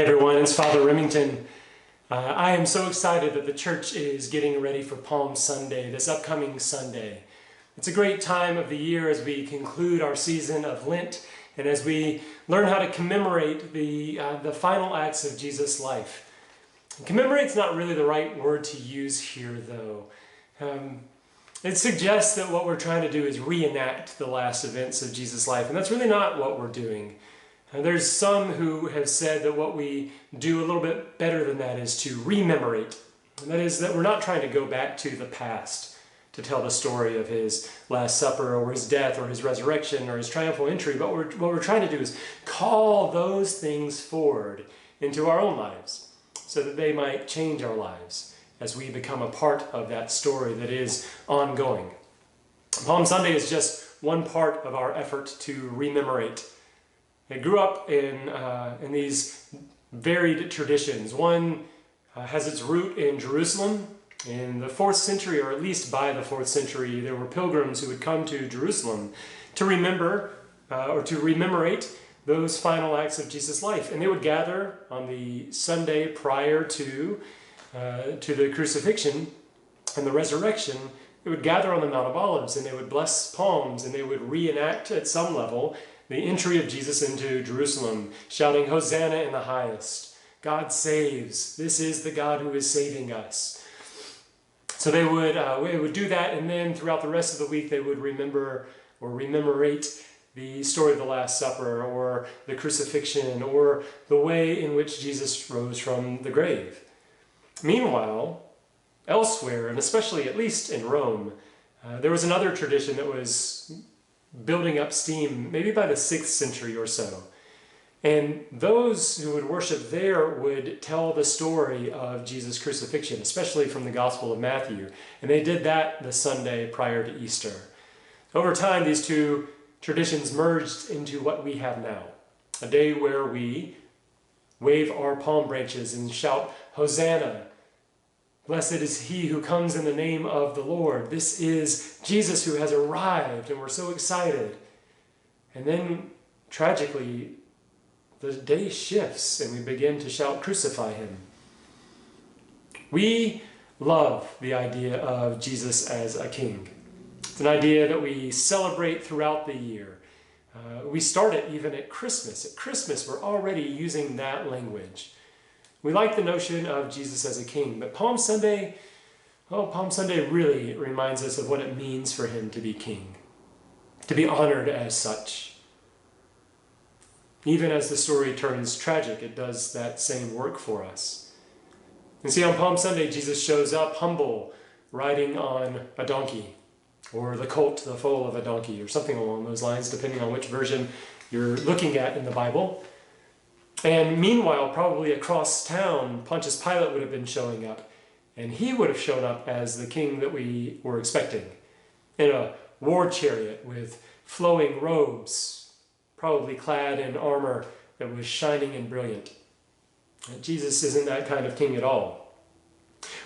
Hey everyone, it's Father Remington. I am so excited that the church is getting ready for Palm Sunday, this upcoming Sunday. It's a great time of the year as we conclude our season of Lent and as we learn how to commemorate the final acts of Jesus' life. Commemorate's not really the right word to use here, though. It suggests that what we're trying to do is reenact the last events of Jesus' life, and that's really not what we're doing. There's some who have said that what we do a little bit better than that is to rememorate. And that is that we're not trying to go back to the past to tell the story of his Last Supper or his death or his resurrection or his triumphal entry, but what we're trying to do is call those things forward into our own lives so that they might change our lives as we become a part of that story that is ongoing. Palm Sunday is just one part of our effort to rememorate. It grew up in these varied traditions. One has its root in Jerusalem. In the 4th century, or at least by the 4th century, there were pilgrims who would come to Jerusalem to remember or to rememorate those final acts of Jesus' life. And they would gather on the Sunday prior to the crucifixion and the resurrection. They would gather on the Mount of Olives and they would bless palms and they would reenact at some level the entry of Jesus into Jerusalem, shouting, "Hosanna in the highest. God saves. This is the God who is saving us." So they would do that, and then throughout the rest of the week they would remember or rememorate the story of the Last Supper or the crucifixion or the way in which Jesus rose from the grave. Meanwhile, elsewhere, and especially at least in Rome, there was another tradition that was building up steam, maybe by the 6th century or so. And those who would worship there would tell the story of Jesus' crucifixion, especially from the Gospel of Matthew. And they did that the Sunday prior to Easter. Over time, these two traditions merged into what we have now, a day where we wave our palm branches and shout, "Hosanna! Blessed is he who comes in the name of the Lord." This is Jesus who has arrived, and we're so excited. And then, tragically, the day shifts, and we begin to shout, "Crucify him." We love the idea of Jesus as a king. It's an idea that we celebrate throughout the year. We start it even at Christmas. At Christmas, we're already using that language. We like the notion of Jesus as a king, but Palm Sunday really reminds us of what it means for him to be king, to be honored as such. Even as the story turns tragic, it does that same work for us. And see, on Palm Sunday, Jesus shows up humble, riding on a donkey, or the colt, the foal of a donkey, or something along those lines, depending on which version you're looking at in the Bible. And meanwhile, probably across town, Pontius Pilate would have been showing up, and he would have shown up as the king that we were expecting, in a war chariot with flowing robes, probably clad in armor that was shining and brilliant. And Jesus isn't that kind of king at all.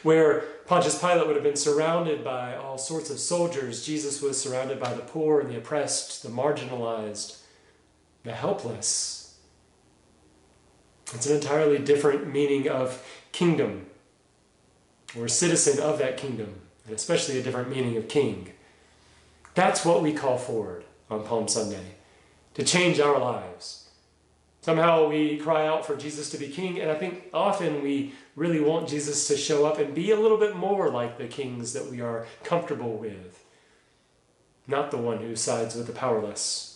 Where Pontius Pilate would have been surrounded by all sorts of soldiers, Jesus was surrounded by the poor and the oppressed, the marginalized, the helpless. It's an entirely different meaning of kingdom, or citizen of that kingdom, and especially a different meaning of king. That's what we call forward on Palm Sunday, to change our lives. Somehow we cry out for Jesus to be king, and I think often we really want Jesus to show up and be a little bit more like the kings that we are comfortable with, not the one who sides with the powerless.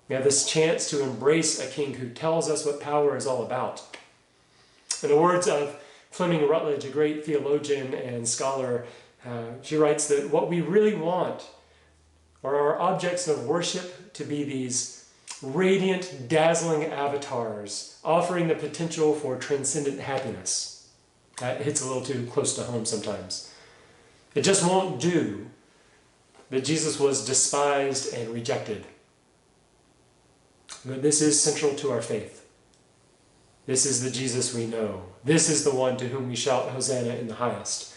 We have this chance to embrace a king who tells us what power is all about. In the words of Fleming Rutledge, a great theologian and scholar, she writes that what we really want are our objects of worship to be these radiant, dazzling avatars, offering the potential for transcendent happiness. That hits a little too close to home sometimes. It just won't do that Jesus was despised and rejected. But this is central to our faith. This is the Jesus we know. This is the one to whom we shout, "Hosanna in the highest."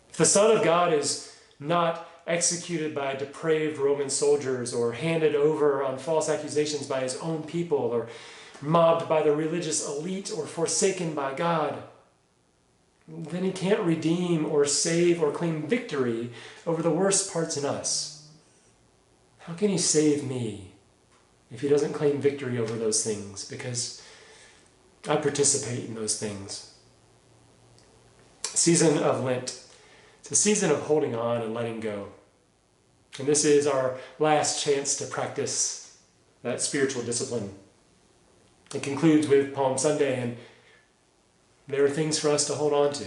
If the Son of God is not executed by depraved Roman soldiers or handed over on false accusations by his own people, or mobbed by the religious elite or forsaken by God, then he can't redeem or save or claim victory over the worst parts in us. How can he save me if he doesn't claim victory over those things? Because I participate in those things. Season of Lent. It's a season of holding on and letting go. And this is our last chance to practice that spiritual discipline. It concludes with Palm Sunday, and there are things for us to hold on to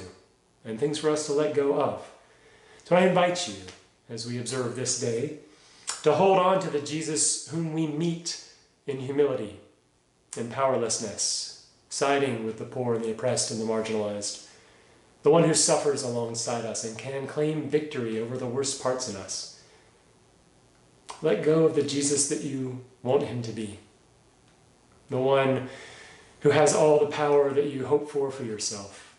and things for us to let go of. So I invite you, as we observe this day, to hold on to the Jesus whom we meet in humility and powerlessness, siding with the poor and the oppressed and the marginalized, the one who suffers alongside us and can claim victory over the worst parts in us. Let go of the Jesus that you want him to be, the one who has all the power that you hope for yourself,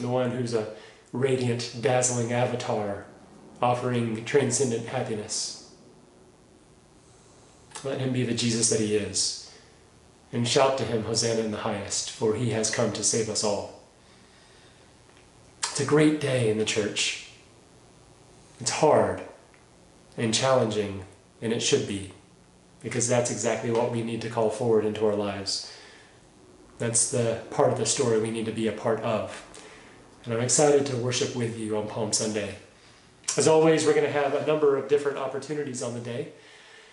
the one who's a radiant, dazzling avatar offering transcendent happiness. Let him be the Jesus that he is, and shout to him, Hosanna in the highest, for he has come to save us all. It's a great day in the church. It's hard and challenging, and it should be, because that's exactly what we need to call forward into our lives. That's the part of the story we need to be a part of. And I'm excited to worship with you on Palm Sunday. As always, we're going to have a number of different opportunities on the day.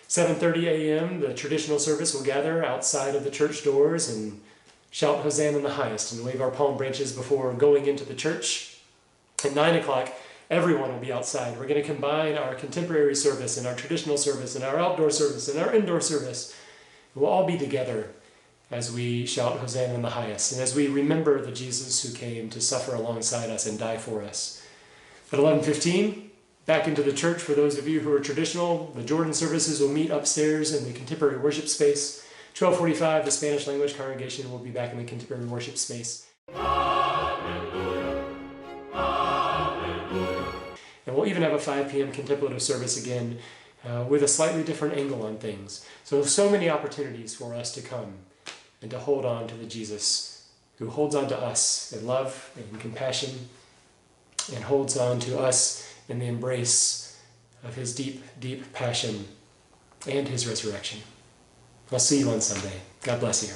7:30 a.m., the traditional service will gather outside of the church doors and shout Hosanna in the highest and wave our palm branches before going into the church. At 9 o'clock, everyone will be outside. We're going to combine our contemporary service and our traditional service and our outdoor service and our indoor service. We'll all be together as we shout Hosanna in the highest and as we remember the Jesus who came to suffer alongside us and die for us. At 11:15, back into the church for those of you who are traditional. The Jordan services will meet upstairs in the contemporary worship space. 12:45, the Spanish language congregation will be back in the contemporary worship space. And we'll even have a 5 p.m. contemplative service again with a slightly different angle on things. So many opportunities for us to come and to hold on to the Jesus who holds on to us in love and compassion and holds on to us in the embrace of his deep, deep passion and his resurrection. I'll see you on Sunday. God bless you.